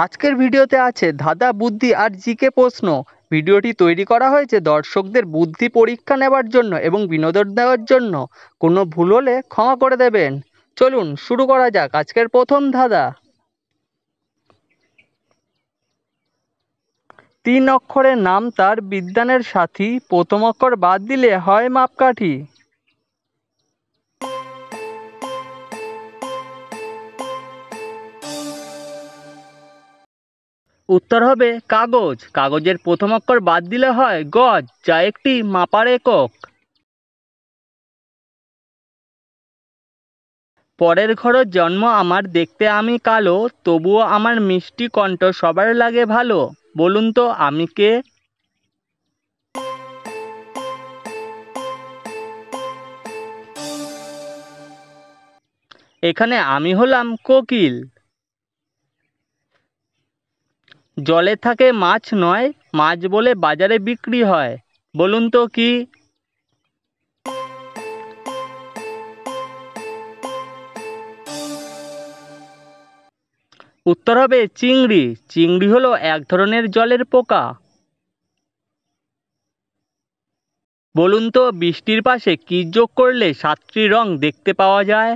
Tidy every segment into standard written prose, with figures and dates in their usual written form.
আজকের ভিডিওতে আছে ধাঁধা, বুদ্ধি আর জিকে প্রশ্ন। ভিডিওটি তৈরি করা হয়েছে দর্শকদের বুদ্ধি পরীক্ষা নেবার জন্য এবং বিনোদন দেওয়ার জন্য। কোনো ভুল হলে ক্ষমা করে দেবেন। চলুন শুরু করা যাক আজকের প্রথম ধাঁধা। 3 অক্ষরের নাম তার, বিজ্ঞানের সাথী, প্রথম অক্ষর বাদ দিলে হয় মাপকাঠি। উত্তর হবে কাগজ। কাগজের প্রথম অক্ষর বাদ দিলে হয় গজ, যা একটি মাপার একক। পরের ঘরে জন্ম আমার, দেখতে আমি কালো, তবুও আমার মিষ্টি কণ্ঠ সবার লাগে ভালো। বলুন তো আমি কে? এখানে আমি হলাম কোকিল। জলে থাকে মাছ নয়, মাছ বলে বাজারে বিক্রি হয়। বলুন তো কি? উত্তর হবে চিংড়ি। চিংড়ি হলো এক ধরনের জলের পোকা। বলুন তো বৃষ্টির পাশে কি যোগ করলে 7টি রং দেখতে পাওয়া যায়?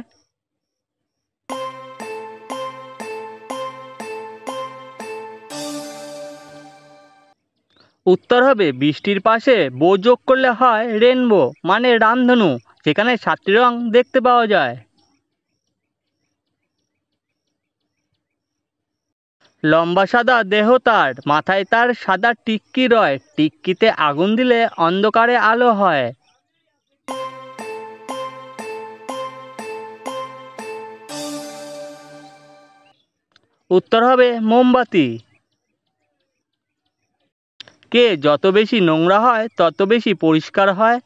উত্তর হবে বৃষ্টির পাশে বো যোগ করলে হয় রেনবো, মানে রামধনু, যেখানে 7টি রং দেখতে পাওয়া যায়। লম্বা সাদা দেহ তার, মাথায় তার সাদা টিক্কি রয়, টিক্কিতে আগুন দিলে অন্ধকারে আলো হয়। উত্তর হবে মোমবাতি। কে যত বেশি নোংরা হয় তত বেশি পরিষ্কার হয়?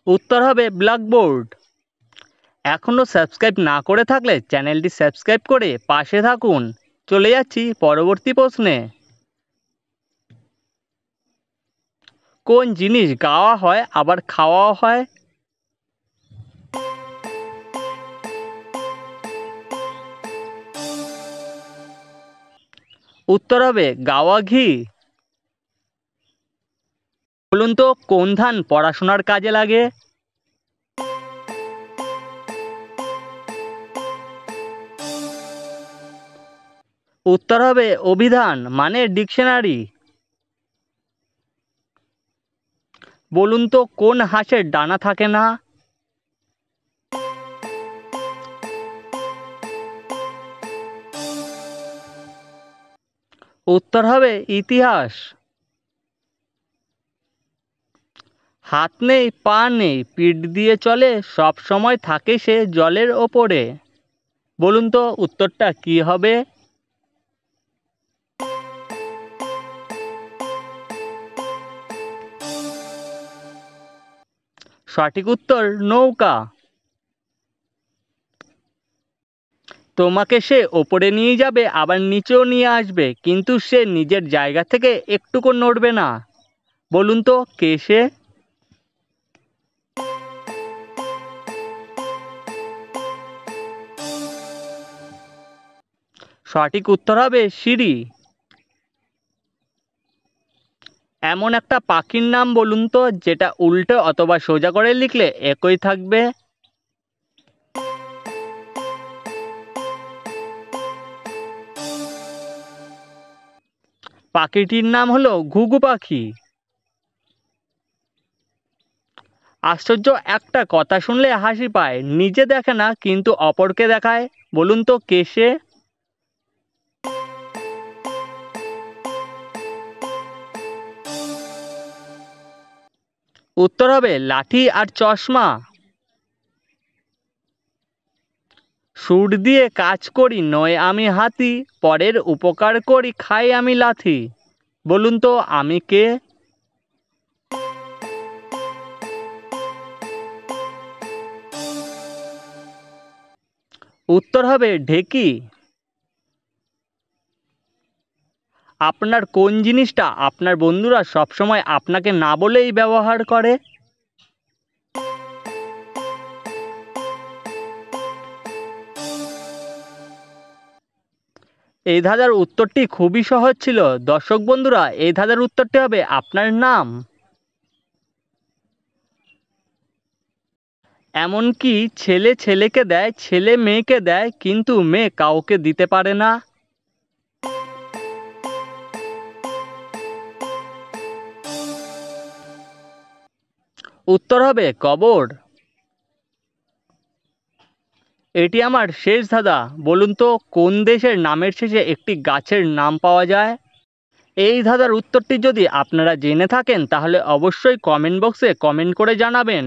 উত্তর হবে ব্ল্যাকবোর্ড। এখনও সাবস্ক্রাইব না করে থাকলে চ্যানেলটি সাবস্ক্রাইব করে পাশে থাকুন। চলে যাচ্ছি পরবর্তী প্রশ্নে। কোন জিনিস গাওয়া হয় আবার খাওয়াও হয়? উত্তর হবে গাওয়া ঘি। বলুন তো কোন ধান পড়াশোনার কাজে লাগে? উত্তর হবে অভিধান, মানে ডিকশনারি। বলুন তো কোন হাঁসের ডানা থাকে না? উত্তর হবে ইতিহাস। হাত নেই পা নেই, পিঠ দিয়ে চলে, সব সময় থাকে সে জলের ওপরে। বলুন তো উত্তরটা কি হবে? সঠিক উত্তর নৌকা। তোমাকে সে ওপরে নিয়ে যাবে আবার নিচেও নিয়ে আসবে, কিন্তু সে নিজের জায়গা থেকে একটুকু নড়বে না। বলুন তো কে সে? সঠিক উত্তর হবে সিঁড়ি। এমন একটা পাখির নাম বলুন তো যেটা উল্টো অথবা সোজা করে লিখলে একই থাকবে। পাখিটির নাম হলো ঘুঘু পাখি। আশ্চর্য একটা কথা শুনলে হাসি পায়, নিজে দেখে না কিন্তু অপরকে দেখায়। বলুন তো কে সে? উত্তর হবে লাঠি আর চশমা। সুর দিয়ে কাজ করি নয় আমি হাতি, পরের উপকার করি খাই আমি লাথি। বলুন তো আমি কে? উত্তর হবে ঢেকি। আপনার কোন জিনিসটা আপনার বন্ধুরা সবসময় আপনাকে না বলেই ব্যবহার করে? এই ধাঁধার উত্তরটি খুবই সহজ ছিল। দর্শক বন্ধুরা, এই ধাঁধার উত্তরটি হবে আপনার নাম। এমনকি ছেলে ছেলেকে দেয়, ছেলে মেয়েকে দেয়, কিন্তু মেয়ে কাউকে দিতে পারে না। উত্তর হবে কবর। এটি আমার শেষ ধাঁধা। বলুন তো কোন দেশের নামের শেষে একটি গাছের নাম পাওয়া যায়? এই ধাঁধার উত্তরটি যদি আপনারা জেনে থাকেন তাহলে অবশ্যই কমেন্ট বক্সে কমেন্ট করে জানাবেন।